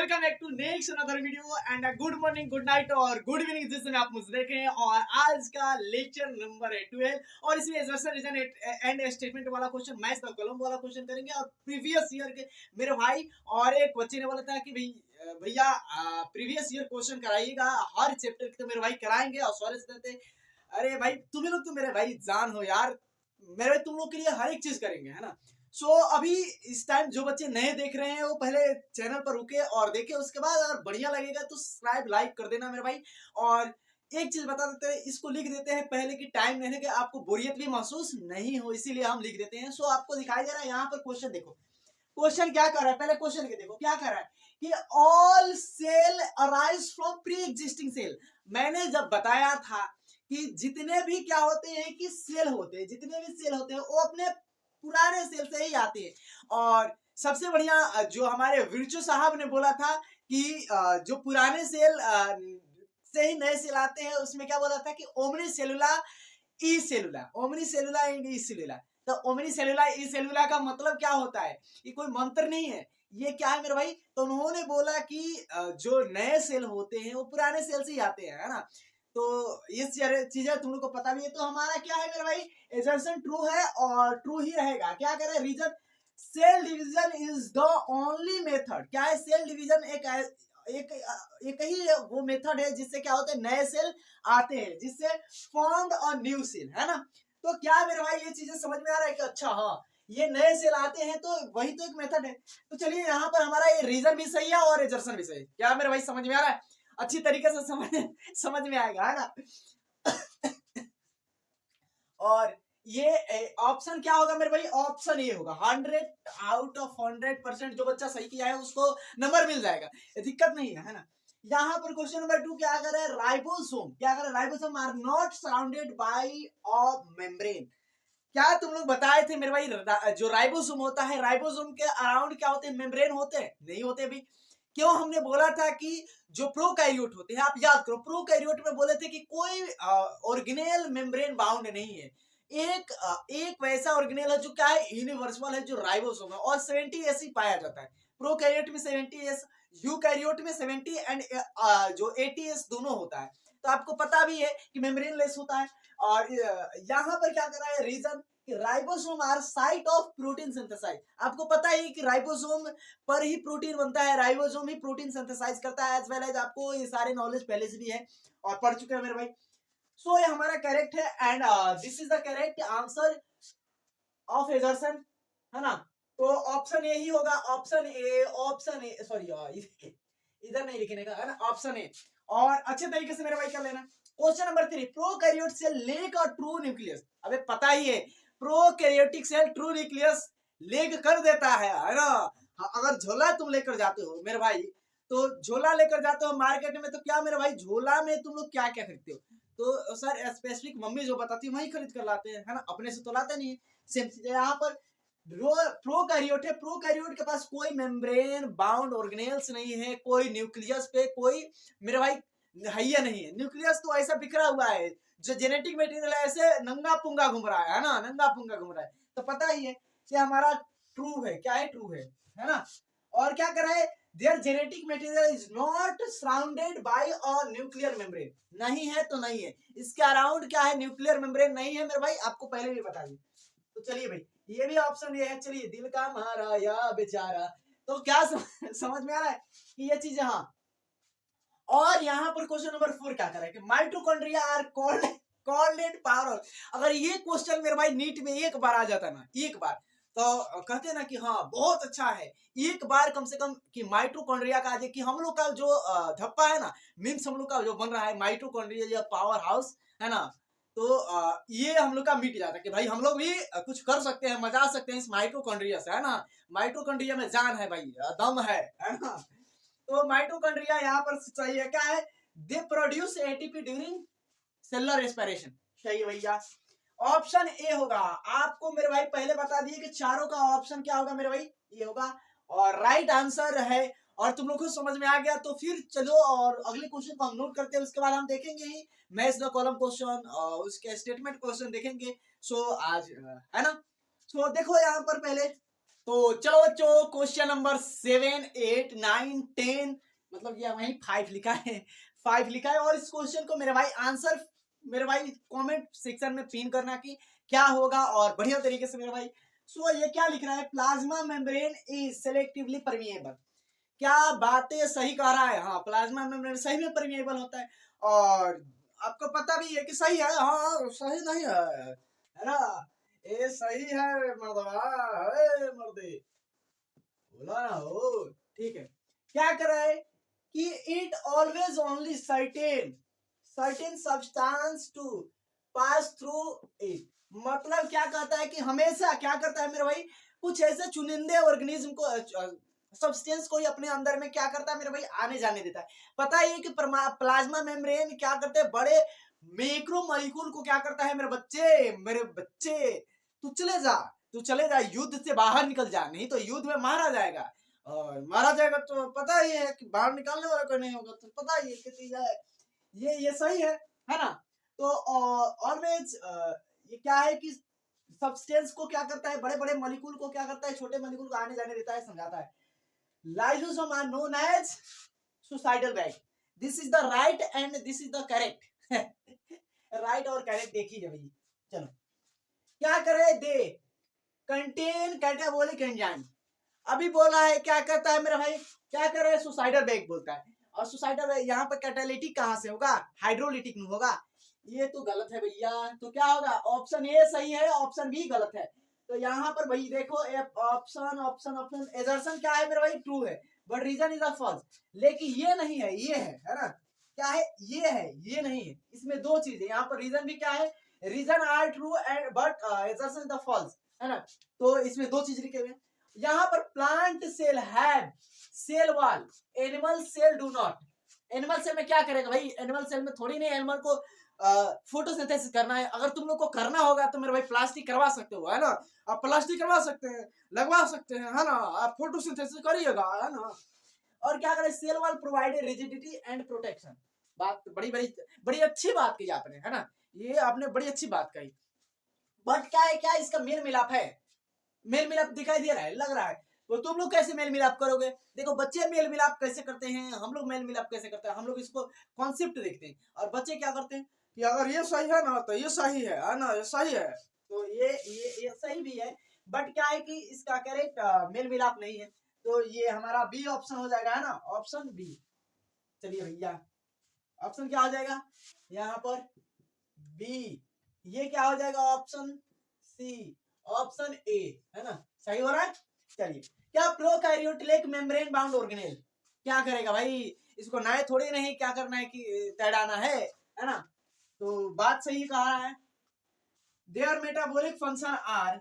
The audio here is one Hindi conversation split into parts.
Welcome back to next another video and good morning, good night और गुड इवनिंग जिस समय आप मुझे देख रहे हैं। और आज का लेक्चर नंबर है 12 और इसमें एक्सर्शन रीजन एंड स्टेटमेंट वाला क्वेश्चन, मैथ्स का कॉलम वाला क्वेश्चन करेंगे। और प्रीवियस ईयर के मेरे भाई और एक बच्चे ने बोला था कि भैया प्रीवियस ईयर क्वेश्चन कराइएगा हर चैप्टर के, तो मेरे भाई कराएंगे। और सॉरी से अरे भाई तुम लोग तो मेरे भाई जान हो यार, मेरे तुम लोग के लिए हर एक चीज करेंगे, है ना। अभी इस टाइम जो बच्चे नए देख रहे हैं वो पहले चैनल पर रुके और देखे, उसके बाद अगर बढ़िया लगेगा तो सब्सक्राइब लाइक कर देना मेरे भाई। और एक चीज बता देते हैं, इसको लिख देते हैं पहले कि टाइम लेने के आपको बोरियत भी महसूस नहीं हो, इसीलिए हम लिख देते हैं। आपको दिखाई दे रहा है यहाँ पर क्वेश्चन, देखो क्वेश्चन क्या कर रहा है। पहले क्वेश्चन के देखो क्या कर रहा है कि all cell arise from pre existing cell. मैंने जब बताया था कि जितने भी क्या होते हैं कि सेल होते हैं, जितने भी सेल होते हैं वो अपने पुराने सेल से ही आते हैं। और सबसे बढ़िया जो हमारे विरचू साहब ने बोला था कि जो पुराने सेल से ही नए सेल आते हैं, उसमें क्या बोला था कि ओमनी सेलुला ई सेलुला, ओमनी सेलुला एंड ई सेलुला। तो ओमनी सेलुला ई सेलुला का मतलब क्या होता है? ये कोई मंत्र नहीं है, ये क्या है मेरे भाई। तो उन्होंने बोला कि जो नए सेल होते हैं वो पुराने सेल से ही आते हैं, है ना। तो ये चीजें तुम लोग को पता भी है। तो हमारा क्या है मेरे भाई, एजर्शन ट्रू है और ट्रू ही रहेगा। क्या करें, reason cell division is the only method. क्या है, सेल डिवीजन एक ही वो मेथड है जिससे क्या होते हैं, नए सेल आते हैं, जिससे फॉर्म्ड अ न्यू सेल, है ना। तो क्या मेरे भाई ये चीजें समझ में आ रहा है कि अच्छा हाँ ये नए सेल आते हैं, तो वही तो एक मेथड है। तो चलिए यहाँ पर हमारा ये रीजन भी सही है और एजर्शन भी सही है। क्या मेरे भाई समझ में आ रहा है? अच्छी तरीके से समझ में आएगा, है ना। और ये ऑप्शन क्या होगा मेरे भाई, ऑप्शन ये होगा 100 आउट ऑफ 100%। जो बच्चा सही किया है उसको नंबर मिल जाएगा, दिक्कत नहीं है ना। यहाँ पर क्वेश्चन नंबर 2 क्या कर रहा है, राइबोसोम। क्या कर रहा है, ribosome are not surrounded by a membrane. क्या तुम लोग बताए थे मेरे भाई, जो राइबोसोम होता है, राइबोसोम के अराउंड क्या होते हैं, मेम्ब्रेन होते हैं? नहीं होते अभी। क्यों? हमने बोला था कि जो प्रोकैरियोट होते हैं, आप याद करो प्रोकैरियोट में बोले थे कि कोई ऑर्गेनेल मेम्ब्रेन बाउंड नहीं है। एक वैसा ऑर्गेनेल है जो क्या है, यूनिवर्सल है, जो राइबोसोम है। और 70 ऐसी पाया जाता है, प्रोकैरियोट में 70 एस, यूकैरियोट में 70 एंड जो 80 एस दोनों होता है। तो आपको पता भी है कि मेम्ब्रेन लेस होता है। और यहाँ पर क्या कर रहा है, रीजन कि ribosome are site of protein synthesize. आपको पता है कि राइबोसोम पर ही प्रोटीन बनता है, राइबोसोम ही प्रोटीन सिंथेसाइज करता है। एज वेल एज आपको ये सारे नॉलेज पहले से भी है और पढ़ चुके हैं मेरे भाई। ये हमारा करेक्ट है and this is the correct answer of एजर्सन, है ना। तो ऑप्शन ए ही होगा, ऑप्शन ए सॉरी इधर नहीं लिखने का, है ना, ऑप्शन ए। और अच्छे तरीके से मेरे भाई कर लेना। Question number 3, prokaryote cell lack और ट्रू न्यूक्लियस। अबे पता ही है, prokaryotic cell true nucleus lack कर देता है ना। अगर झोला तुम लेकर जाते हो मेरे भाई, तो झोला लेकर जाते हो मार्केट में, तो क्या मेरे भाई झोला में तुम लोग क्या क्या खरीदते हो? तो सर स्पेसिफिक मम्मी जो बताती है वही खरीद कर लाते हैं, है ना, अपने से तो लाते नहीं है। सेम चीज यहाँ पर प्रोकैरियोट है, प्रोकैरियोट के पास कोई मेम्ब्रेन बाउंड ऑर्गेनेल्स नहीं है, कोई न्यूक्लियस पे कोई मेरे भाई हैया नहीं है। न्यूक्लियस तो ऐसा बिखरा हुआ है, जो जेनेटिक मटेरियल है ऐसे नंगा पुंगा घूम रहा है ना, नंगा पुंगा घूम रहा है। तो पता ही है कि हमारा ट्रू है, क्या है, ट्रू है ना। और क्या कर रहा है, there genetic material is not surrounded by a nuclear membrane. नहीं है तो नहीं है, इसके अराउंड क्या है, न्यूक्लियर मेम्ब्रेन नहीं है मेरे भाई, आपको पहले भी बता दी। तो चलिए भाई ये भी ऑप्शन ये है। चलिए दिल का मारा या बेचारा। तो क्या समझ में आ रहा है कि ये चीजें, हाँ। और यहाँ पर क्वेश्चन नंबर 4 क्या कर रहा है कि माइटोकॉन्ड्रिया आर कॉल्ड पावर। अगर ये क्वेश्चन मेरे भाई नीट में एक बार आ जाता ना, एक बार, तो कहते ना कि हाँ बहुत अच्छा है, एक बार कम से कम कि माइटोकॉन्ड्रिया का आ जाए, कि हम लोग का जो धप्पा है ना, मीन्स हम लोग का जो बन रहा है माइटोकॉन्ड्रिया या पावर हाउस, है ना। तो ये हम लोग का मिट जाता है कि भाई हम लोग भी कुछ कर सकते हैं, मजा सकते हैं इस माइटोकॉन्ड्रिया से, है ना। माइटोकॉन्ड्रिया में जान है भाई, दम है ना। तो माइटोकॉन्ड्रिया यहाँ पर सही है, क्या है, they produce ATP during cellular respiration. सही है भैया, ऑप्शन ए होगा। आपको मेरे भाई पहले बता दिए कि चारों का ऑप्शन क्या होगा मेरे भाई, ये होगा और राइट आंसर है। और तुम लोग को समझ में आ गया, तो फिर चलो और अगले क्वेश्चन को हम नोट करते हैं, उसके बाद हम देखेंगे ही मैथ्स द कॉलम क्वेश्चन और उसके स्टेटमेंट क्वेश्चन देखेंगे। आज है ना। देखो यहाँ पर पहले तो चलो बच्चों, क्वेश्चन नंबर 7, 8, 9, 10, मतलब ये वही 5 लिखा है, 5 लिखा है। और इस क्वेश्चन को मेरे भाई आंसर, मेरे भाई कमेंट सेक्शन में पिन करना कि क्या होगा, और बढ़िया तरीके से मेरे भाई। सो ये क्या लिख रहा है, plasma membrane is selectively permeable. क्या बातें सही कह रहा है? हाँ, प्लाज्मा मेम्ब्रेन सही में परमिएबल होता है, और आपको पता भी है कि सही है। हाँ, सही नहीं है ना? ये सही है मर्दवा, ए मर्दे, बोला ना हो। ठीक है, क्या कर रहा है कि it always only certain certain substance to pass through it. मतलब क्या कहता है कि हमेशा क्या करता है मेरे भाई, कुछ ऐसे चुनिंदे ऑर्गेनिज्म को, सब्सटेंस को ही अपने अंदर में क्या करता है मेरे भाई, आने जाने देता है। पता ही है कि प्लाज्मा मेम्ब्रेन क्या करते हैं, बड़े मैक्रो मॉलिक्यूल को क्या करता है मेरे बच्चे, तू चले जा, तू चले जा, युद्ध से बाहर निकल जा, नहीं तो युद्ध में मारा जाएगा। और मारा जाएगा तो पता ही है कि बाहर निकालने वाला कोई नहीं होगा, तो पता ही है कि चीज है। ये सही है ना? तो ऑलवेज ये क्या है कि सब्सटेंस को क्या करता है, बड़े बड़े मॉलिक्यूल को क्या करता है, छोटे मॉलिक्यूल को आने जाने देता है, समझाता है। Lysosome are known as suicidal bag. This is the right and this is the correct. Right और करेक्ट देखिए भाई। चलो, क्या करे, दे कंटेन कैटाबोलिक एंजाइम। अभी बोला है क्या करता है मेरा भाई, क्या कर रहा है, सुसाइडल बैग बोलता है। और सुसाइडल बैग यहाँ पर कैटालिटिक कहां से होगा, हाइड्रोलिटिक में होगा। ये तो गलत है भैया, तो क्या होगा, ऑप्शन ए सही है, ऑप्शन बी गलत है। तो यहाँ पर भाई देखो, ऑप्शन ऑप्शन ऑप्शन एजर्सन क्या है मेरा भाई, ट्रू है, बट रीजन इज फॉल्स। लेकिन ये नहीं है, ये है ना? क्या है, ये है, ये नहीं है। इसमें दो चीज है, यहाँ पर रीजन भी क्या है, reason are true and but assertion is the false, है ना? तो इसमें दो चीज लिखे हुए हैं। यहाँ पर plant cell have cell wall, animal cell do not. Animal cell में क्या करेगा भाई, एनिमल सेल में थोड़ी नहीं एनिमल को फोटोसिंथेसिस करना है। अगर तुम लोग को करना होगा तो मेरे भाई प्लास्टिक करवा सकते हो, है ना? आप प्लास्टिक करवा सकते हैं, लगवा सकते हैं, है ना? आप फोटोसिंथेसिस करिएगा, है ना? और क्या करें, cell wall provided rigidity and protection. बात बड़ी बड़ी बड़ी अच्छी बात कही आपने, है ना? ये आपने बड़ी अच्छी बात कही। बट क्या है, क्या इसका मेल मिलाप है, मेल मिलाप दिखाई दे रहा है, लग रहा है। तो तुम लोग कैसे मेल मिलाप करोगे? देखो, बच्चे मेल मिलाप कैसे करते हैं, हम लोग मेल मिलाप कैसे करते हैं, हम लोग इसको कॉन्सेप्ट देखते हैं। और बच्चे क्या करते हैं कि अगर ये सही है ना तो ये सही है ना? ये सही है, तो ये सही भी है, बट क्या है कि इसका करेक्ट मेल मिलाप नहीं है। तो ये हमारा बी ऑप्शन हो जाएगा, है ना? Option B. चलिए भैया, ऑप्शन क्या हो जाएगा यहाँ पर, बी। ये क्या हो जाएगा, ऑप्शन सी, ऑप्शन ए, है ना? सही हो रहा है। चलिए, क्या प्रोकैरियोटिक मेम्ब्रेन बाउंड ऑर्गेनेल क्या करेगा भाई, इसको नए थोड़ी नहीं क्या करना है कि तैराना है ना? तो बात सही कहा है। There metabolic function are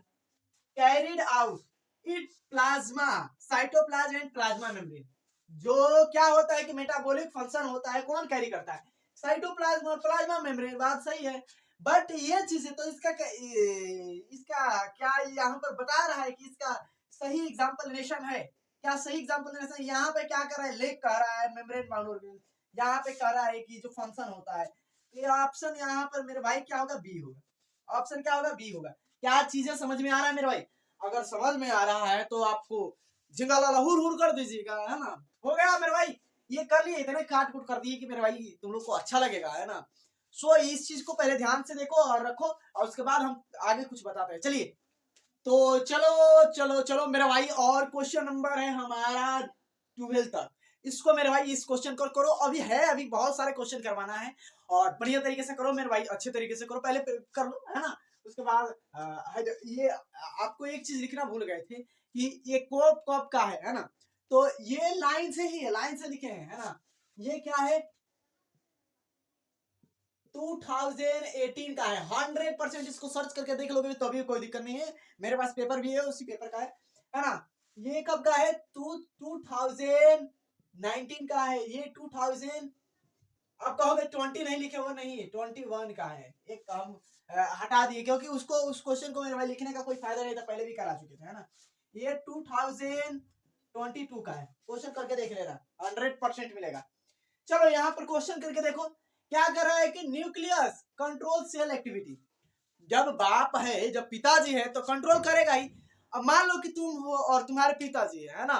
carried out it plasma, cytoplasm and plasma membrane. जो क्या होता है कि मेटाबॉलिक फंक्शन होता है, कौन कैरी करता है, साइटोप्लाज्म और प्लाज्मा मेम्ब्रेन। बात सही है, बट ये चीज है तो इसका क्या यहाँ पर बता रहा है कि इसका सही एग्जांपल नेशन है, क्या सही एग्जांपल नेशन? यहाँ पे क्या कर रहा है, लेक कह रहा है मेम्ब्रेन बाउंड ऑर्गेनेल, यहाँ पे कह रहा है कि जो फंक्शन होता है। ये ऑप्शन यहाँ पर मेरे भाई क्या होगा, बी होगा। ऑप्शन क्या होगा, बी होगा। क्या चीजें समझ में आ रहा है मेरे भाई? अगर समझ में आ रहा है तो आपको जिंगाला हुर हुर कर दीजिएगा, है ना? हो गया मेरे भाई, ये कर लिए, इतने काट कुट कर दिए कि मेरे भाई तुम लोग को अच्छा लगेगा, है ना? सो इस चीज को पहले ध्यान से देखो और रखो, और उसके बाद हम आगे कुछ बताते हैं। चलिए, तो चलो चलो चलो मेरा भाई, और क्वेश्चन नंबर है हमारा 12 तक। इसको मेरे भाई इस क्वेश्चन को करो, अभी है, अभी बहुत सारे क्वेश्चन करवाना है, और बढ़िया तरीके से करो मेरे भाई, अच्छे तरीके से करो, पहले कर लो, है ना? उसके बाद ये आपको एक चीज लिखना भूल गए थे कि ये कोप कब का है ना? तो ये लाइन से ही है, लाइन से लिखे हैं, है ना? ये क्या है, 2018 का है, 100%। इसको सर्च करके देख लोगे तो भी कोई दिक्कत नहीं है, मेरे पास पेपर भी है, उसी पेपर का है ना? ये कब का है, 2019 का है ये, 2000। आप कहोगे 20 नहीं लिखे, वो नहीं, 21 का है। एक हम हटा दिए क्योंकि उसको, उस क्वेश्चन को मेरे भाई लिखने का कोई फायदा नहीं था, पहले भी करा चुके थे, है ना? ये 2022 का है, क्वेश्चन करके देख लेना, 100% मिलेगा। चलो यहाँ पर क्वेश्चन करके देखो, क्या कर रहा है कि न्यूक्लियस कंट्रोल सेल एक्टिविटी। जब बाप है, जब पिताजी है तो कंट्रोल करेगा ही। अब मान लो कि तुम हो और तुम्हारे पिताजी है ना,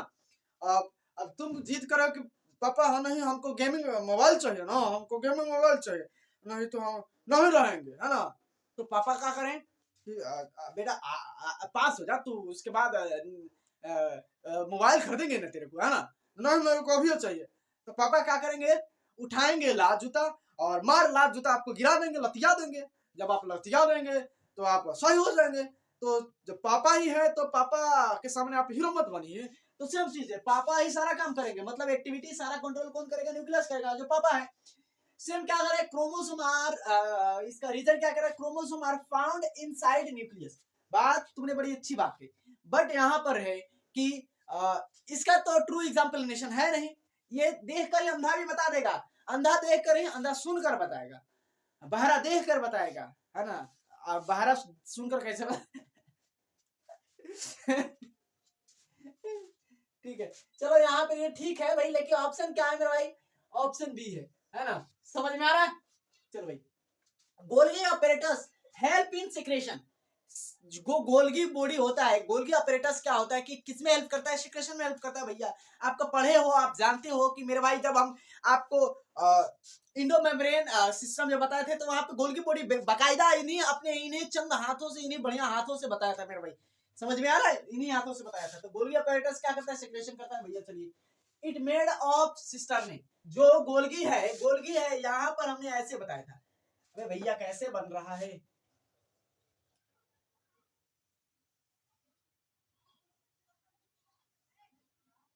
अब तुम जिद करो कि पापा हाँ नहीं हमको गेमिंग मोबाइल चाहिए ना, हमको गेमिंग मोबाइल चाहिए, नहीं तो हम नहीं रहेंगे, है ना। तो पापा क्या करें कि बेटा पास हो जा तू, उसके बाद मोबाइल खरीदेंगे ना तेरे को, है ना। नहीं मेरे को अभी चाहिए। तो पापा क्या करेंगे, उठाएंगे लात जूता और मार लात जूता आपको गिरा देंगे, लतिया देंगे। जब आप लतिया देंगे तो आप सही हो जाएंगे। तो जब पापा ही है तो पापा के सामने आप हीरो मत बनिए। तो सेम चीज है, पापा ही सारा काम करेंगे, मतलब एक्टिविटी सारा कंट्रोल कौन करेगा, न्यूक्लियस करेगा, जो पापा है। सेम क्या करे, क्रोमोसोम आर, इसका रीजन क्या करे, chromosome are found inside nucleus. बात तुमने बड़ी अच्छी बात की, बट यहाँ पर है कि इसका तो ट्रू एग्जाम्पलिनेशन है नहीं। ये देख कर ही अंधा भी बता देगा, अंधा देख कर ही अंधा सुनकर बताएगा, बहरा देख कर बताएगा, है ना। बहरा सुनकर कैसे ठीक है, चलो यहाँ पे ये ठीक है भाई, लेकिन ऑप्शन क्या है मेरा भाई, ऑप्शन बी है ना। समझ में आ रहा है। चलो भाई, Golgi apparatus help in secretion. जो गोल्गी बॉडी होता है, गोल्गी अपैरेटस क्या होता है कि किसमें हेल्प करता है, सिक्रेशन में हेल्प करता है। भैया आपका पढ़े हो, आप जानते हो कि मेरे भाई जब हम आपको इंडो मेम्ब्रेन सिस्टम जब बताए थे तो वहां पे गोल्गी बॉडी बाकायदा इन्हीं चंद हाथों से, इन्हीं बढ़िया हाथों से बताया था मेरे भाई। समझ में आ रहा है, इन्हीं हाथों से बताया था। तो गोल्गी अपैरेटस क्या करता है, सिक्रेशन करता है भैया। चलिए, इट मेड ऑफ सिस्टर्ने, जो गोल्गी है यहाँ पर हमने ऐसे बताया था। अबे भैया कैसे बन रहा है,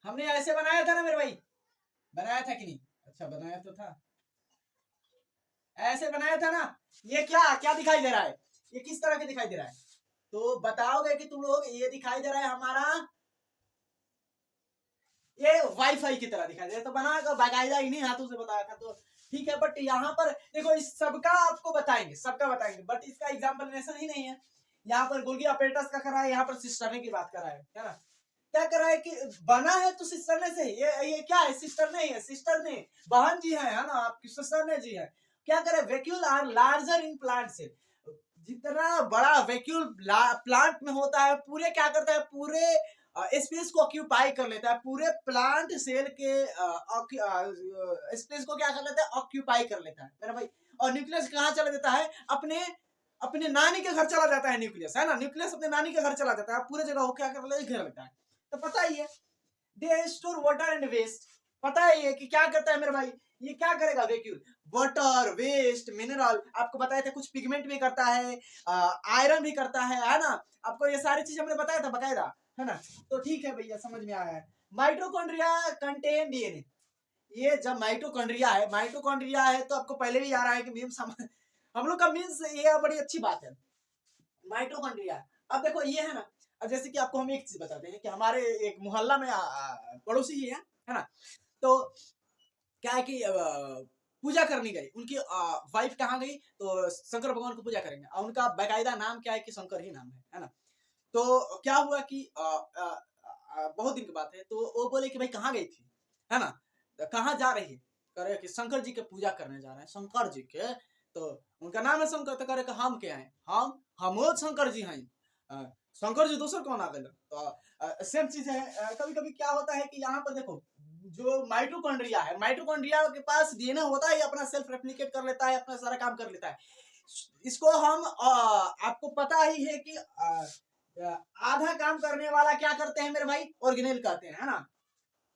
हमने ऐसे बनाया था ना मेरे भाई, बनाया था कि नहीं, अच्छा बनाया तो था, ऐसे बनाया था ना। ये क्या क्या दिखाई दे रहा है, ये किस तरह के दिखाई दे रहा है, तो बताओगे कि तुम लोग, ये दिखाई दे रहा है हमारा, ये वाईफाई की तरह दिखाई दे रहा है। तो बनाकर बाकायदा इन्हीं हाथों से बताया था। तो ठीक है, बट यहाँ पर देखो, इस सबका आपको बताएंगे, सबका बताएंगे, बट इसका एग्जाम्पल ही नहीं है। यहाँ पर गोल्गी अपैरेटस का कर रहा है, यहाँ पर सिस्टरने की बात कर रहा है ना। क्या कर रहा है कि बना है तो सिस्टरने से ही, ये क्या है, सिस्टरने ही है, सिस्टरने बहन जी है ना, आपकी सिस्टरने जी है। क्या करे, vacuole are larger in plant से, जितना बड़ा वैक्यूल प्लांट में होता है, पूरे क्या करता है, पूरे स्पेस को ऑक्यूपाई कर लेता है, पूरे प्लांट सेल के स्पेस को क्या कर लेता है, ऑक्यूपाई कर लेता है मेरा भाई। और न्यूक्लियस कहाँ चला देता है, अपने अपने नानी के घर चला जाता है न्यूक्लियस, है ना। न्यूक्लियस अपने नानी के घर चला जाता है, पूरे जगह वो क्या कर लेता है। तो पता ही है, they store water and waste. पता है कि क्या करता है मेरे भाई, ये क्या करेगा, वैक्यूल वाटर वेस्ट मिनरल, आपको बताया था, कुछ पिगमेंट भी करता है, आयरन भी करता है ना। आपको ये सारी चीज हमने बताया था बकायदा, है ना। तो ठीक है भैया, समझ में आया है। माइटोकॉन्ड्रिया कंटेन डीएनए, ये जब माइटोकॉन्ड्रिया है तो आपको पहले भी आ रहा है कि मीम्स हम लोग का मीम्स, ये बड़ी अच्छी बात है, माइटोकॉन्ड्रिया। अब देखो ये है ना, अब जैसे कि आपको हम एक चीज बताते हैं कि हमारे एक मोहल्ला में पड़ोसी ही है ना। तो क्या है कि पूजा करनी गई, उनकी वाइफ कहाँ गई, तो शंकर भगवान को पूजा करेंगे, और उनका बाकायदा नाम क्या है कि शंकर ही नाम है ना। तो क्या हुआ कि बहुत दिन की बात है, तो वो बोले कि भाई कहाँ गई थी, है ना, तो कहाँ जा रही है, करे कि शंकर जी के पूजा करने जा रहे हैं, शंकर जी के। तो उनका नाम है शंकर, तो करे कि हम क्या है, हम शंकर जी हैं, शंकर जी दूसर कौन आ गए। तो सेम चीज है, कभी कभी क्या होता है कि यहाँ पर देखो, जो माइटोकॉन्ड्रिया है, माइटोकॉन्ड्रिया के पास डीएनए होता है, अपना सेल्फ रेप्लिकेट कर लेता है, अपना सारा काम कर लेता है। इसको हम आपको पता ही है कि आधा काम करने वाला क्या करते हैं मेरे भाई, ऑर्गेनेल कहते हैं, है ना।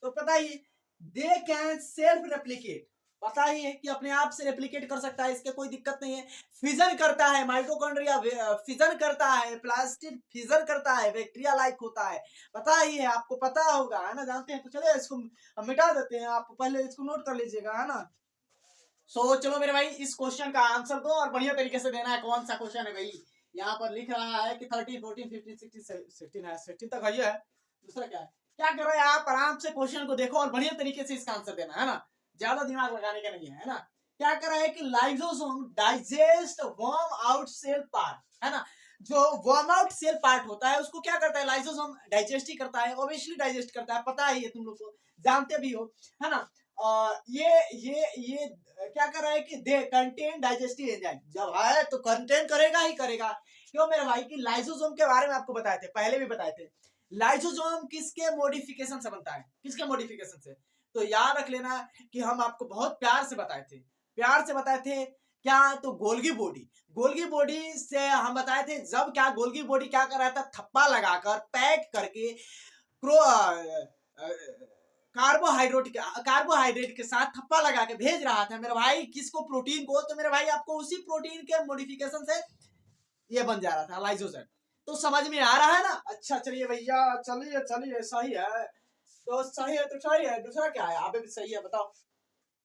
तो पता ही, दे कैन सेल्फ रेप्लिकेट, पता ही है कि अपने आप से रेप्लिकेट कर सकता है, इसके कोई दिक्कत नहीं है। फिजन करता है माइटोकॉन्ड्रिया, फिजन करता है, प्लास्टिड फिजन करता है, बैक्टीरिया लाइक होता है, पता ही है, आपको पता होगा, है ना, जानते हैं। तो चलिए इसको हम मिटा देते हैं, आप पहले इसको नोट कर लीजिएगा, है ना। चलो मेरे भाई, इस क्वेश्चन का आंसर दो और बढ़िया तरीके से देना है। कौन सा क्वेश्चन है भाई, यहाँ पर लिख रहा है कि 13, 14, 15, 16, 16 है, 16 तक है। दूसरा क्या है, क्या कर रहे हैं आप, आराम से क्वेश्चन को देखो और बढ़िया तरीके से इसका आंसर देना, है ना, ज्यादा दिमाग लगाने का नहीं है ना। क्या कर रहा है कि lysosome digest worn out cell part, है ना। जो वर्म आउट सेल पार्ट होता है उसको क्या करता है, लाइसोसोम डाइजेस्ट ही करता है, ऑब्वियसली डाइजेस्ट करता है, पता ही है, तुम लोग को जानते भी हो, है ना। ये क्या कर रहा है कि दे कंटेन डाइजेस्टिव एंजाइम, जब है तो कंटेन करेगा ही करेगा क्यों मेरे भाई कि लाइसोसोम के बारे में आपको बताए थे, पहले भी बताए थे। लाइसोसोम किसके मॉडिफिकेशन से बनता है, किसके मॉडिफिकेशन से? तो याद रख लेना कि हम आपको बहुत प्यार से बताए थे, प्यार से बताए थे क्या, तो गोल्गी बॉडी, गोल्गी बॉडी से हम बताए थे। जब क्या गोल्गी बॉडी क्या कर रहा था, थप्पा लगाकर पैक करके कार्बोहाइड्रेट के साथ थप्पा लगा के भेज रहा था मेरे भाई, किसको, प्रोटीन को। तो मेरे भाई आपको उसी प्रोटीन के मॉडिफिकेशन से ये बन जा रहा था लाइसोजाइम। तो समझ में आ रहा है ना? अच्छा चलिए भैया, चलिए चलिए, सही है तो सही है, तो सही है। दूसरा क्या है? आप भी सही है, बताओ।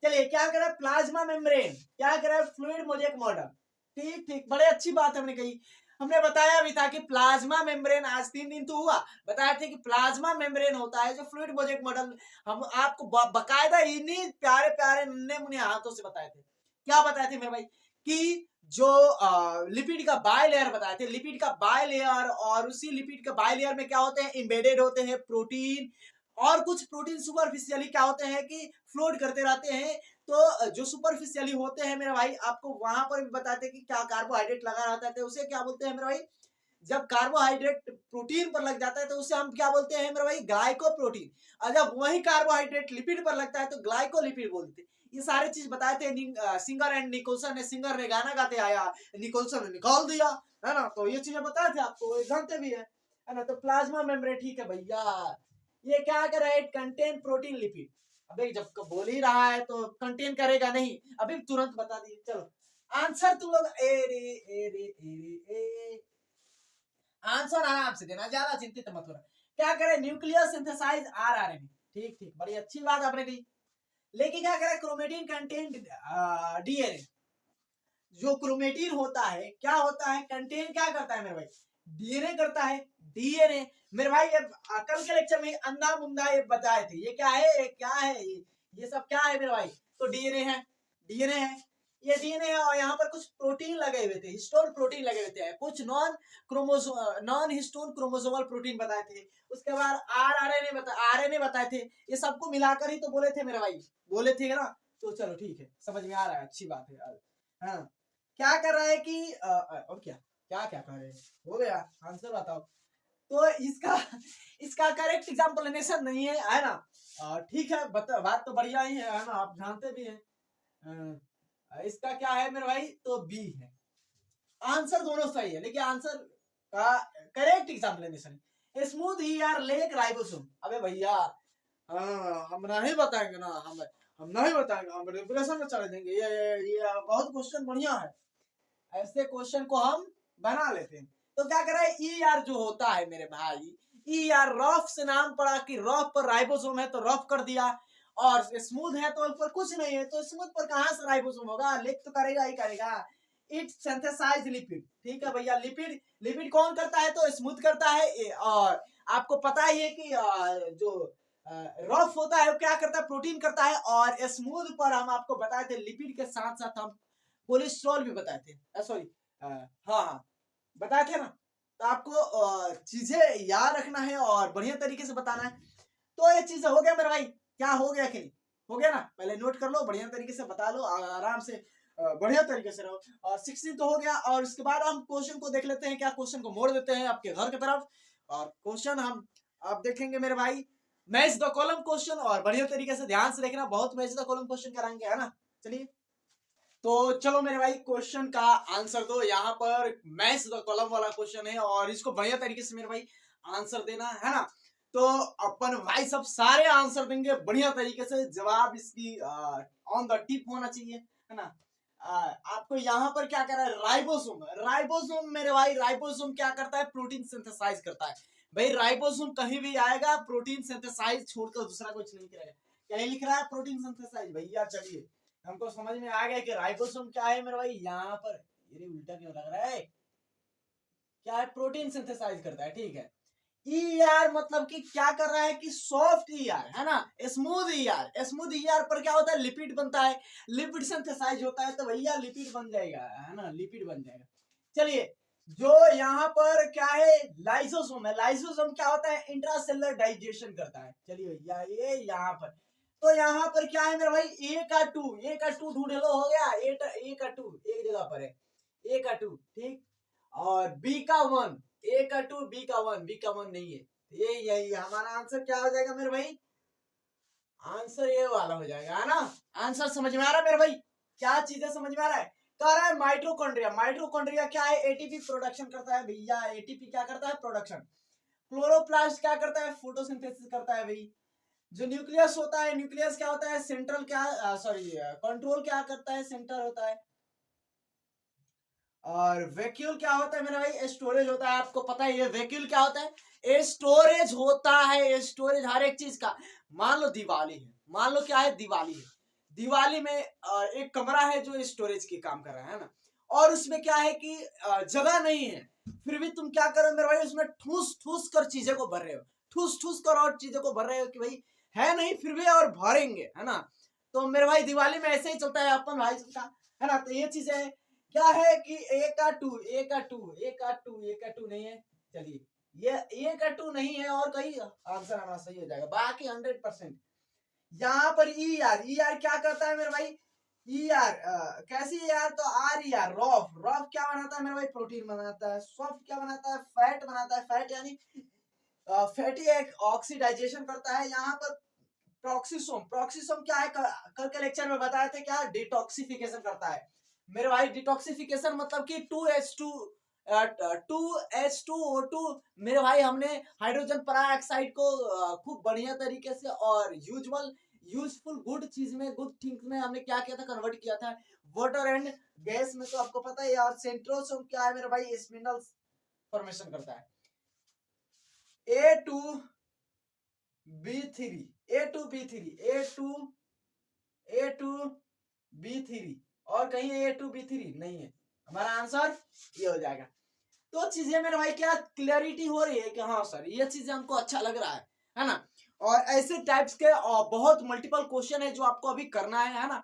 चलिए, क्या करें, प्लाज्मा मेम्ब्रेन, क्या करें, फ्लूइड मोजेक मॉडल। ठीक ठीक, बड़े अच्छी बात हमने कही। हमने बताया भी था कि प्लाज्मा मेम्ब्रेन, आज 3 दिन तो हुआ, बताया थे कि प्लाज्मा मेम्ब्रेन होता है जो फ्लूइड मोजेक मॉडल। हम आपको बकायदा इन्हीं प्यारे प्यारे नन्हे मुन्ने हाथों से बताए थे। क्या बताए थे मेरे भाई? कि जो लिपिड का बाय लेयर बताए थे, लिपिड का बाय लेयर, और उसी लिपिड का बाय लेयर में क्या होते हैं, एम्बेडेड होते हैं प्रोटीन, और कुछ प्रोटीन सुपरफिशियली क्या होते हैं कि फ्लोट करते रहते हैं। तो जो सुपरफिशियली होते हैं मेरे भाई, आपको वहां पर भी बताते हैं कि क्या कार्बोहाइड्रेट लगा रहता है, उसे क्या बोलते हैं मेरे भाई? जब कार्बोहाइड्रेट प्रोटीन पर लग जाता है तो उसे हम क्या बोलते हैं मेरे भाई? ग्लाइकोप्रोटीन। और जब वही कार्बोहाइड्रेट लिपिड पर लगता है तो ग्लाइकोलिपिड बोलते हैं। ये सारे चीज बताए थे सिंगर एंड निकोलसन ने। सिंगर ने गाना गाते आया, निकोलसन ने निकाल दिया, है ना? तो ये चीजें बताए थे आपको, जानते भी है ना? तो प्लाज्मा मेम्ब्रेन, ठीक है भैया, ये क्या कर रहा है, कंटेन प्रोटीन लिपिड। अबे जब बोल ही रहा है तो कंटेन करेगा नहीं, अभी तुरंत बता दिए। चलो आंसर तुम लोग आंसर आराम से देना, ज्यादा चिंतित मत होना। क्या करे, न्यूक्लियर सिंथेसाइज आरआरएनए। ठीक ठीक, बड़ी अच्छी बात आपने कही। लेकिन क्या करे, क्रोमेटिन कंटेंट डीएनए। जो क्रोमेटिन होता है, क्या होता है, कंटेन क्या करता है मेरे भाई? डीएनए करता है। डीएनए मेरे भाई, ये कल के लेक्चर में अंधा मुंदा ये बताए थे, ये क्या है, क्या है ये सब क्या है मेरे भाई? तो डीएनए है, डीएनए है, ये डीएनए है। और यहाँ पर कुछ प्रोटीन लगे हुए थे, हिस्टोन प्रोटीन लगे हुए थे, कुछ नॉन हिस्टोन क्रोमोसोमल प्रोटीन बताए थे। उसके बाद आरएनए बताए थे। ये सबको मिलाकर ही तो बोले थे मेरे भाई, बोले थे ना? तो चलो ठीक है, समझ में आ रहा है, अच्छी बात है। हाँ, क्या कर रहा है कि और क्या क्या क्या कर रहे हैं, हो गया, आंसर बताओ। तो इसका इसका करेक्ट एग्जाम्पलेनेशन नहीं है ना? ठीक है, बात तो बढ़िया ही है ना? आप जानते भी हैं। इसका क्या है मेरे भाई? तो बी है। आंसर दोनों सही है, लेकिन आंसर का करेक्ट एग्जाम्पलेनेशन स्मूथ ही यार लेक राइबोसोम। अबे भैया, हम नहीं बताएंगे ना, हम नहीं बताएंगे, हम डिप्रेशन में चले जाएंगे। ये बहुत क्वेश्चन बढ़िया है, ऐसे क्वेश्चन को हम बना लेते हैं। तो क्या कर रहा है, ई आर जो होता है मेरे भाई, ई आर रफ से नाम पड़ा कि रफ पर राइबोसोम है तो रफ कर दिया, और स्मूथ है तो ऊपर कुछ नहीं है, तो स्मूथ पर कहां से राइबोसोम होगा? लिख तो करेगा ही करेगा। इट सिंथेसाइज लिपिड, ठीक है भैया। लिपिड लिपिड कौन करता है? तो स्मूथ करता है। और आपको पता ही है कि जो रफ होता है वो क्या करता है? प्रोटीन करता है। और स्मूथ पर हम आपको बताए थे लिपिड के साथ साथ हम कोलेस्ट्रॉल भी बताए थे, सॉरी, हाँ बताए थे ना? तो आपको चीजें याद रखना है और बढ़िया तरीके से बताना है। तो ये चीज हो गया मेरा भाई, क्या हो गया कि नहीं हो गया ना? पहले नोट कर लो, बढ़िया तरीके से बता लो, आराम से बढ़िया तरीके से रहो। और 16 तो हो गया, और इसके बाद हम क्वेश्चन को देख लेते हैं। क्या क्वेश्चन को मोड़ देते हैं आपके घर की तरफ, और क्वेश्चन हम आप देखेंगे मेरे भाई, मैच द कॉलम क्वेश्चन। और बढ़िया तरीके से ध्यान से देखना, बहुत मैच द कॉलम क्वेश्चन कराएंगे, है ना? चलिए, तो चलो मेरे भाई क्वेश्चन का आंसर दो। यहाँ पर मैच द कॉलम वाला क्वेश्चन है, और इसको बढ़िया तरीके से मेरे भाई आंसर देना है ना? तो अपन भाई सब सारे आंसर देंगे बढ़िया तरीके से, जवाब इसकी ऑन द टिप होना चाहिए, है ना? आपको यहाँ पर क्या कर रहा है, राइबोसोम। राइबोसोम मेरे भाई, राइबोसोम क्या करता है? प्रोटीन सिंथेसाइज करता है। भाई राइबोसोम कहीं भी आएगा, प्रोटीन सिंथेसाइज छोड़कर दूसरा कुछ नहीं करेगा। क्या लिख रहा है? Protein synthesize. भैया चलिए, हमको समझ में आ गया कि राइबोसोम क्या है मेरे भाई। यहाँ पर ये उल्टा क्यों लग रहा है? क्या है? प्रोटीन सिंथेसाइज करता है, ठीक है। ईआर मतलब कि क्या कर रहा है कि सॉफ्ट ईआर, है ना? स्मूथ ईआर, स्मूथ ईआर पर क्या होता है? लिपिड बनता है। लिपिड सिंथेसाइज होता है तो भैया लिपिड बन जाएगा, है ना? लिपिड बन जाएगा। चलिए, जो यहाँ पर क्या है, लाइसोसोम है। लाइसोसोम क्या होता है? इंट्रासेलुलर डाइजेशन करता है। चलिए भैया, ये यहाँ पर, तो यहाँ पर क्या है मेरे भाई, ए का टू ढूंढ लो, हो गया। ए का टू एक जगह पर है, ए का टू, ठीक। और बी का 1, ए का 2, बी का 1, बी का 1 नहीं है। ये यही हमारा आंसर क्या हो जाएगा मेरे भाई, आंसर ये वाला हो जाएगा, है ना। आंसर समझ में आ रहा है मेरे भाई, क्या चीजें समझ में आ रहा है। कह रहा है माइटोकॉन्ड्रिया, माइटोकॉन्ड्रिया क्या है, एटीपी प्रोडक्शन करता है भैया, एटीपी क्या करता है, प्रोडक्शन। क्लोरोप्लास्ट क्या करता है, फोटोसिंथेसिस करता है भाई। जो न्यूक्लियस होता है, न्यूक्लियस क्या होता है, सेंट्रल क्या सॉरी कंट्रोल क्या करता है, सेंटर होता है। और वैक्यूल क्या होता है मेरा भाई, स्टोरेज होता है। आपको पता है ये वैक्यूल क्या होता है, स्टोरेज होता है, स्टोरेज हर एक चीज का। मान लो दिवाली है, मान लो क्या है, दिवाली है, दिवाली में एक कमरा है जो स्टोरेज के काम कर रहा है ना, और उसमें क्या है कि जगह नहीं है, फिर भी तुम क्या करो मेरे भाई, उसमें ठूस ठूस कर चीजें को भर रहे हो, ठूस ठूस कर और चीजों को भर रहे हो कि भाई है नहीं फिर भी और भरेंगे, है ना। तो मेरे भाई दिवाली में ऐसे ही चलता है अपन भाई का, है ना। तो ये चीजें क्या है कि ए का 2, ए का 2, ए का 2, ए का 2 नहीं है। चलिए ये ए का 2 नहीं है, और कहीं आंसर हमारा सही हो जाएगा, बाकी 100%। यहाँ पर ई आर, ई आर क्या करता है मेरे भाई, ई आर कैसी यार, तो R E R, rough, rough क्या बनाता है मेरे भाई, प्रोटीन बनाता है। सॉफ्ट क्या बनाता है, फैट बनाता है, फैट यानी फैटी एक ऑक्सीडाइजेशन करता है। यहाँ पर प्रॉक्सिसोम, प्रॉक्सिसोम क्या है, कल के लेक्चर में बताए थे, क्या डिटॉक्सिफिकेशन करता है मेरे भाई। डिटॉक्सिफिकेशन मतलब कि 2H2 2H2O2 मेरे भाई, हमने हाइड्रोजन पराऑक्साइड को खूब बढ़िया तरीके से और यूजफुल गुड चीज में, गुड थिंग्स में हमने क्या किया था, कन्वर्ट किया था वाटर एंड गैस में, तो आपको पता है। और सेंट्रोसोम क्या है मेरे भाई, स्पिंडल्स फॉर्मेशन करता है। A2B3, A2B3, A2B3, और कहीं A2B3 नहीं है, हमारा आंसर ये हो जाएगा। तो चीजें मेरे भाई क्या क्लियरिटी हो रही है कि हाँ सर ये चीजें हमको अच्छा लग रहा है ना। और ऐसे टाइप्स के बहुत मल्टीपल क्वेश्चन है जो आपको अभी करना है ना।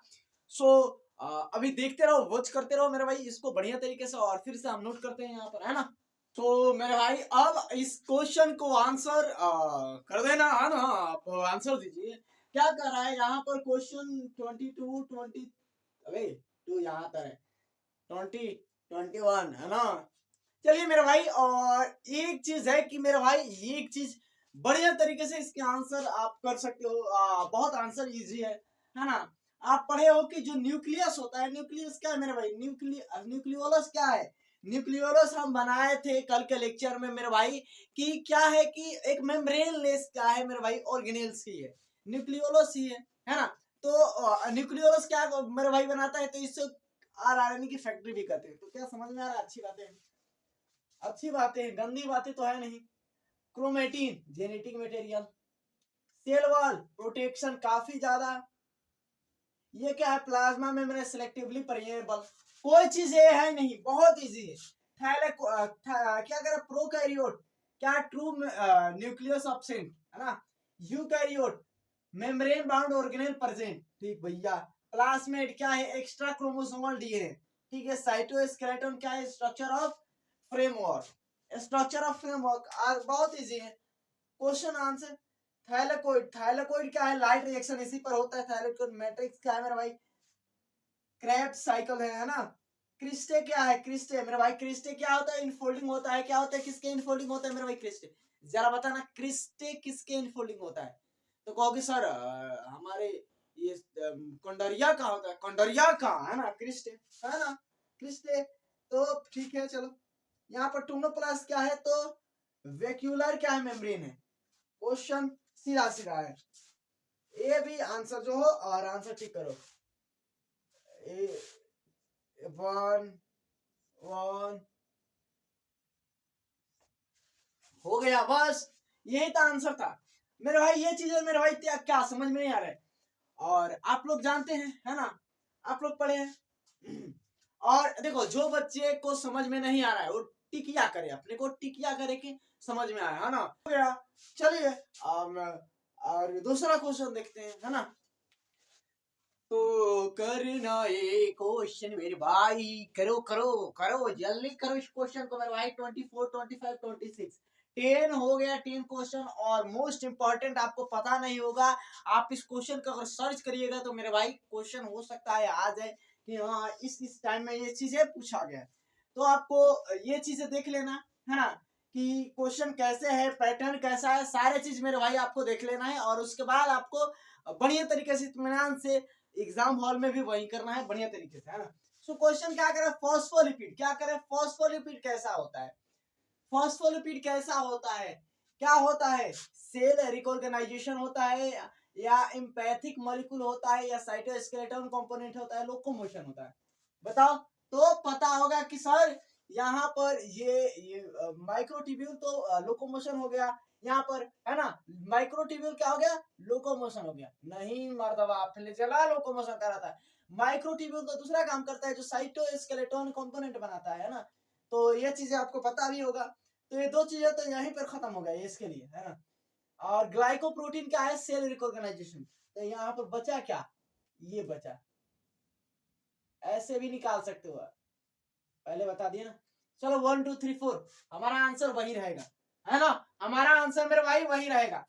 सो अभी देखते रहो, वॉच करते रहो मेरे भाई इसको बढ़िया तरीके से, और फिर से हम नोट करते हैं यहाँ पर, है ना। तो मेरे भाई अब इस क्वेश्चन को आंसर कर देना, है ना। आप आंसर दीजिए, क्या कर रहा है यहाँ पर, क्वेश्चन 22 अबे 2 यहाँ पर है, 2021 है ना। चलिए मेरे भाई, और एक चीज है कि मेरे भाई एक चीज बढ़िया तरीके से इसके आंसर आप कर सकते हो, बहुत आंसर इजी है ना। आप पढ़े हो कि जो न्यूक्लियस होता है, न्यूक्लियस क्या है मेरे भाई, न्यूक्लियोलस क्या है, न्यूक्लियोलस हम बनाए थे कल के लेक्चर में मेरे भाई, कि क्या है कि एक मेम्ब्रेन लेस क्या है मेरे भाई, ऑर्गेनेल्स ही है, न्यूक्लियोलस ही है ना। तो न्यूक्लियोलस क्या मेरे भाई बनाता है, तो इससे आरएनए की फैक्ट्री भी करते हैं। तो क्या समझ में आ रहा है, अच्छी बातें हैं, अच्छी बातें, गंदी बातें तो है नहीं। Chromatin genetic material, cell wall protection काफी ज्यादा। ये क्या है, प्लाज्मा मेम्ब्रेन सेलेक्टिवली परमेएबल, कोई चीज ये है नहीं, बहुत इजी है। क्या करे, प्रोकैरियोट क्या, ट्रू न्यूक्लियस एब्सेंट, है ना। Eukaryote membrane bound organelle present, ठीक भैया। प्लास्मेट क्या है, एक्स्ट्रा क्रोमोसोमल डीएनए, ठीक है। साइटोस्केलेटन क्या है, structure of framework, structure of framework बहुत इजी है। क्वेश्चन आंसर, थैलेकोइड, थैलेकोइड क्या है, लाइट रिएक्शन इसी पर होता है। थैलेकोइड मैट्रिक्स क्या है मेरा भाई, क्रेब्स साइकिल है ना। क्रिस्टे क्या है, क्रिस्टे मेरा भाई, क्रिस्टे क्या होता है, इनफोल्डिंग होता है। क्या होता है, किसके इनफोल्डिंग होता है मेरा भाई, क्रिस्टे। जरा बताना क्रिस्टे किसके इनफोल्डिंग होता है। तो कहोगे सर हमारे ये कंडरिया का होता है, कंडरिया का है ना, क्रिस्टे है ना, क्रिस्टे। तो ठीक है चलो, यहाँ पर टूनो प्लस क्या है, तो वेक्यूलर क्या है, मेम्ब्रेन है। क्वेश्चन सीधा सीधा है, ए भी आंसर जो हो, और आंसर ठीक करो। ए 1 1 हो गया, बस यही तो आंसर था मेरे भाई। ये चीजें मेरे भाई क्या समझ में नहीं आ रहा है, और आप लोग जानते हैं, है ना, आप लोग पढ़े हैं। और देखो जो बच्चे को समझ में नहीं आ रहा है वो टिकिया करे, अपने को टिकिया करे कि समझ में आया, है ना। हो गया, चलिए और दूसरा क्वेश्चन देखते हैं, है ना। तो करना ये क्वेश्चन मेरे भाई, करो करो करो, जल्दी करो इस क्वेश्चन को मेरे भाई। 24 25 26 10 हो गया, 10 क्वेश्चन। और मोस्ट इंपॉर्टेंट आपको पता नहीं होगा, आप इस क्वेश्चन का अगर सर्च करिएगा तो मेरे भाई क्वेश्चन हो सकता है आ जाए कि हाँ इस टाइम में ये चीजें पूछा गया है। तो आपको ये चीजें देख लेना है ना कि क्वेश्चन कैसे है, पैटर्न कैसा है, सारे चीज मेरे भाई आपको देख लेना है। और उसके बाद आपको बढ़िया तरीके से इत्मीनान से एग्जाम हॉल में भी वही करना है बढ़िया तरीके से, है ना। सो क्वेश्चन क्या करे, फॉस्फोलिपिड क्या करे, फॉस्फोलिपिड कैसा होता है, फॉस्फोलिपिड कैसा होता है, क्या होता है, सेल रिकॉर्गेनाइजेशन होता है या एम्पैथिक मॉलिक्यूल होता है या साइटोस्केलेटन कंपोनेंट होता है, लोकोमोशन होता है, बताओ। तो पता होगा कि सर यहाँ पर ये माइक्रोट्यूब्यूल तो लोकोमोशन हो गया, यहाँ पर है ना माइक्रोट्यूब्यूल क्या हो गया, लोकोमोशन हो गया, नहीं मर्दबा फ्लैजेला लोकोमोशन कर रहा था। माइक्रोट्यूब्यूल तो दूसरा काम करता है जो साइटोस्केलेटन कंपोनेंट बनाता है ना। तो ये चीजें आपको पता भी होगा। तो ये दो चीजें तो यहीं पर खत्म हो गया इसके लिए, है ना। और ग्लाइकोप्रोटीन क्या है, सेल रिकॉर्गेनाइजेशन। तो यहाँ पर बचा क्या, ये बचा, ऐसे भी निकाल सकते हो, पहले बता दिया ना। चलो 1 2 3 4 हमारा आंसर वही रहेगा, है ना। हमारा आंसर मेरे भाई वही रहेगा।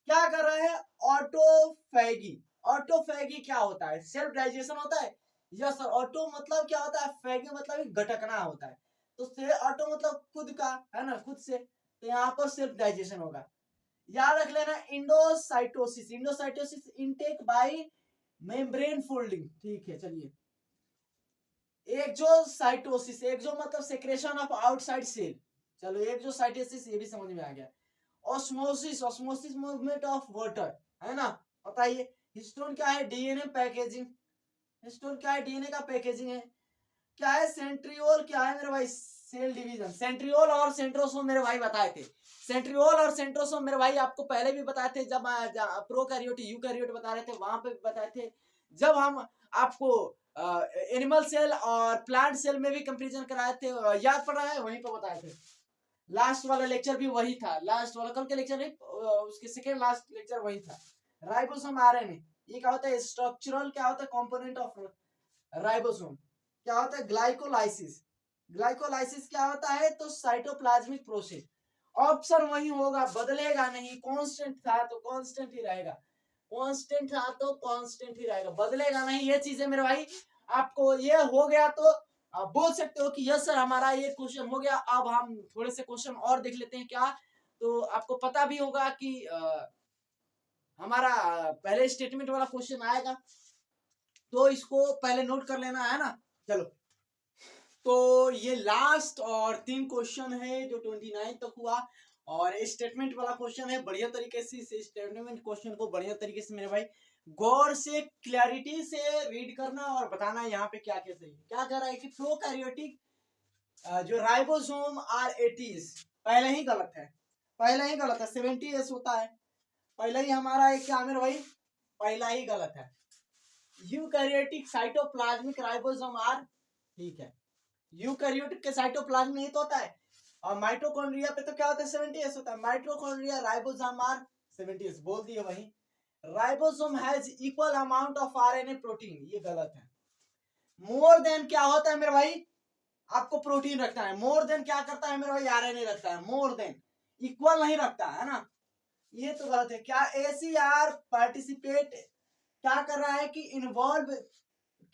क्या कर रहे हैं, ऑटोफैगी। ऑटोफैगी क्या होता है, सेल्फ डाइजेशन होता है। यस सर, ऑटो मतलब क्या होता है, फैगी मतलब गटकना होता है। तो से ऑटो मतलब खुद का, है ना, खुद से। तो यहाँ पर सेल्फ डाइजेशन होगा। याद रख लेना, endocytosis, endocytosis intake bye membrane folding, ठीक है। चलिए, एक्सोसाइटोसिस, एक्सो मतलब सेक्रेशन ऑफ आउटसाइड सेल, चलो एक्सोसाइटोसिस ये भी समझ में आ गया। Osmosis, osmosis movement of water, है ना। बताइए, हिस्टोन क्या है, डीएनए पैकेजिंग, हिस्टोन क्या है, डीएनए का पैकेजिंग है। क्या है सेंट्रियोल, क्या है मेरे भाई, सेल डिवीजन। सेंट्रियोल और सेंट्रोसोम मेरे भाई बताए थे, सेंट्रियोल और सेंट्रोसोम मेरे भाई आपको पहले भी बताए थे, जब प्रोकैरियोट यूकैरियोट बता रहे थे वहां पे भी बताए थे। जब हम आपको एनिमल सेल और प्लांट सेल में भी कंपैरिजन कराए थे, याद पड़ रहा है, वहीं पर बताए थे। लास्ट वाला लेक्चर भी वही था, लास्ट वाला कल के लेक्चर नहीं, उसके सेकेंड लास्ट लेक्चर वही था। राइबोसोम आरएनए, ये क्या होता है, स्ट्रक्चरल क्या होता है कंपोनेंट ऑफ राइबोसोम। क्या होता है, ग्लाइकोलाइसिस। ग्लाइकोलाइसिस क्या होता है, तो साइटोप्लाज्मिक प्रोसेस। ऑप्शन वही होगा, बदलेगा नहीं, कांस्टेंट था तो कांस्टेंट ही रहेगा, कांस्टेंट था तो कांस्टेंट ही रहेगा, बदलेगा नहीं। ये चीजें मेरे भाई आपको ये हो गया तो आप बोल सकते हो कि यस सर हमारा ये क्वेश्चन हो गया। अब हम थोड़े से क्वेश्चन और देख लेते हैं क्या। तो आपको पता भी होगा कि हमारा पहले स्टेटमेंट वाला क्वेश्चन आएगा, तो इसको पहले नोट कर लेना, है ना। चलो, तो ये लास्ट और 3 क्वेश्चन है जो 29 तक हुआ, और स्टेटमेंट वाला क्वेश्चन है। बढ़िया तरीके से इस स्टेटमेंट क्वेश्चन को बढ़िया तरीके से मेरे भाई गौर से क्लैरिटी से रीड करना और बताना यहाँ पे क्या क्या सही है। क्या कह रहा है कि प्रोकैरियोटिक जो राइबोसोम आर 80s, पहले ही गलत है, पहले ही गलत है, 70s होता है, पहले ही हमारा एक क्या मेरे भाई, पहला ही गलत है। यूकैरियोटिक साइटोप्लाज्मिक राइबोसोम आर, ठीक है, यूकैरियोटिक के साइटोप्लाज्म नहीं तो होता है, और माइटोकॉन्ड्रिया पे तो क्या होता है, 70s होता है। माइटोकॉन्ड्रिया राइबोसोम आर 70s, बोल दिए वही। Ribosome has equal amount of RNA protein, ये गलत है। मोर देन क्या होता है मेरे भाई, आपको प्रोटीन रखता है, मोर देन क्या करता है मेरे भाई, आरएनए रखता है, मोर देन, इक्वल नहीं रखता है ना, ये तो गलत है। क्या एसीआर पार्टिसिपेट क्या कर रहा है कि इन्वॉल्व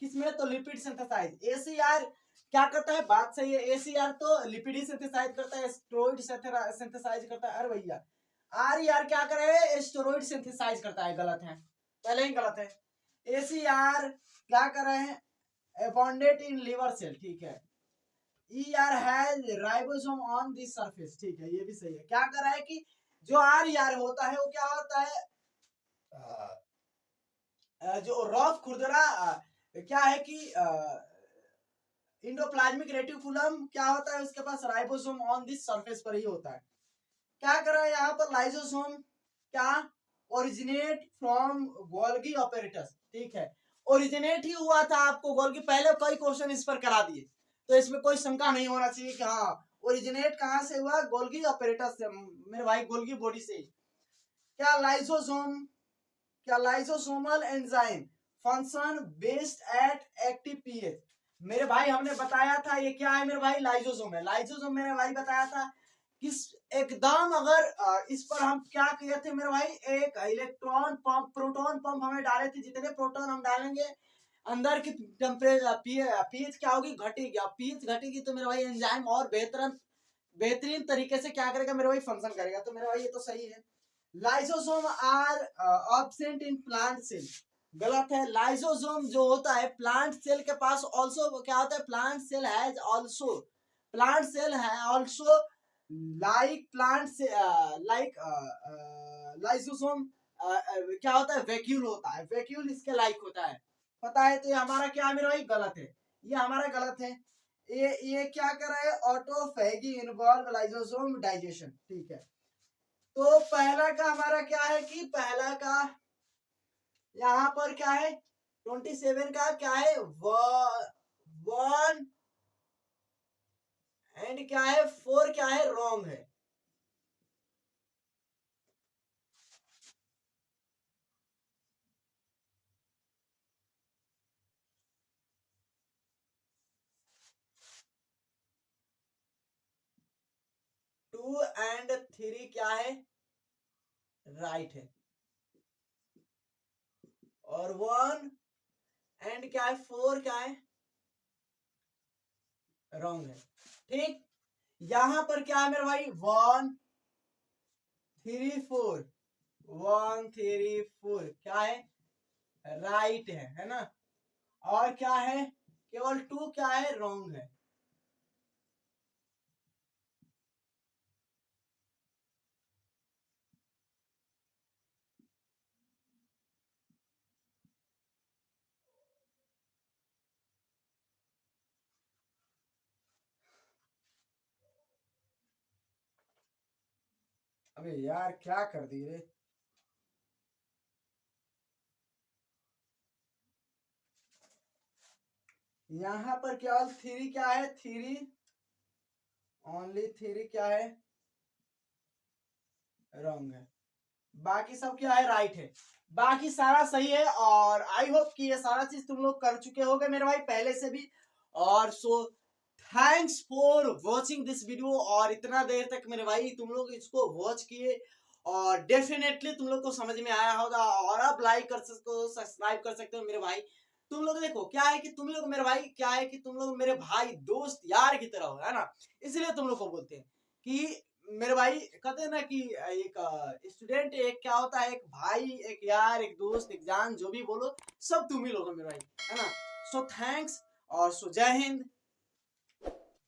किसमें, तो लिपिड सिंथेसाइज। एसीआर क्या करता है, बात सही है, एसीआर तो लिपिड ही सिंथेसाइज करता है, स्टेरॉइड सिंथेसाइज करता है। अरे भैया, आरईआर क्या कर रहा है, स्टेरॉइड सिंथेसाइज करता है, गलत है, पहले ही गलत है। एसीआर क्या कर रहे हैं, अबॉन्डेट इन लिवर सेल, ठीक है। ER has ribosome on the surface, ठीक है, ये भी सही है। क्या कर रहा है कि जो RER होता है वो क्या होता है, जो रफ खुरदरा क्या है कि इंडोप्लाज्मिक रेटिकुलम क्या होता है, उसके पास राइबोसोम ऑन दिस सरफेस पर ही होता है। क्या कर रहा है यहाँ पर, लाइसोसोम क्या ओरिजिनेट फ्रॉम गोल्गी ऑपरेटस, ठीक है, ओरिजिनेट ही हुआ था। आपको गोल्गी पहले कई क्वेश्चन इस पर करा दिए, तो इसमें कोई शंका नहीं होना चाहिए कि हाँ ओरिजिनेट कहाँ से हुआ, गोल्गी ऑपरेटस से, मेरे भाई गोल्गी बॉडी से। क्या लाइसोसोम, क्या lysosomal enzyme function based eight active pH, मेरे भाई हमने बताया था ये क्या है मेरे भाई, लाइसोसोम है। लाइसोसोम मेरे भाई बताया था किस, एकदम अगर इस पर हम क्या किए थे मेरे भाई, एक इलेक्ट्रॉन पंप, प्रोटॉन पंप हमें डाले थे, जितने प्रोटॉन हम डालेंगे अंदर की टेम्परेचर पीएच क्या होगी, घटेगी। अब पीएच घटेगी तो मेरे भाई एंजाइम और बेहतरीन तरीके से क्या करेगा मेरे भाई, फंक्शन करेगा। तो मेरे भाई ये तो सही है। Lysosome are absent in plant cell, गलत है। लाइसोसोम जो होता है प्लांट सेल के पास ऑल्सो क्या होता है, plant cell has also, plant cell है ऑल्सो लाइक प्लांट से लाइक लाइसोसोम क्या होता है, वैक्यूल होता है, वैक्यूल इसके लाइक होता है। पता है, तो ये हमारा क्या है मेरे भाई, गलत है, ये हमारा गलत है। ये क्या कर रहा है, ऑटोफैगी इन्वॉल्व लाइसोसोम डाइजेशन, ठीक है। तो पहला का हमारा क्या है कि पहला का यहाँ पर क्या है, 27 का क्या है, वन एंड क्या है, 4 क्या है, रॉन्ग है। टू एंड 3 क्या है, राइट है। और 1 एंड क्या है, 4 क्या है, रॉन्ग है। ठीक, यहां पर क्या है मेरे भाई, 1 3 4, 1 3 4 क्या है, राइट है ना। और क्या है, केवल 2 क्या है, रॉन्ग है। अबे यार क्या कर दिए रे। यहाँ पर केवल 3 क्या है, 3 ओनली 3 क्या है, रॉन्ग है। बाकी सब क्या है, राइट है। बाकी सारा सही है। और आई होप कि ये सारा चीज तुम लोग कर चुके होगे मेरे भाई पहले से भी। और so thanks for watching this video. और इतना देर तक मेरे भाई तुम लोग इसको वॉच किए, और डेफिनेटली तुम लोग को समझ में आया होगा। और अब लाइक कर सकते हो, सब्सक्राइब कर सकते हो मेरे भाई। तुम लोग देखो क्या है कि तुम लोग मेरे भाई क्या है कि तुम लोग मेरे भाई दोस्त यार की तरह हो, है ना। इसलिए तुम लोग को बोलते हैं कि मेरे भाई कहते हैं ना कि एक स्टूडेंट एक क्या होता है, एक भाई, एक यार, एक दोस्त, एक जान, जो भी बोलो सब तुम ही लोग हो मेरे भाई, है ना। So thanks. और सो जय हिंद।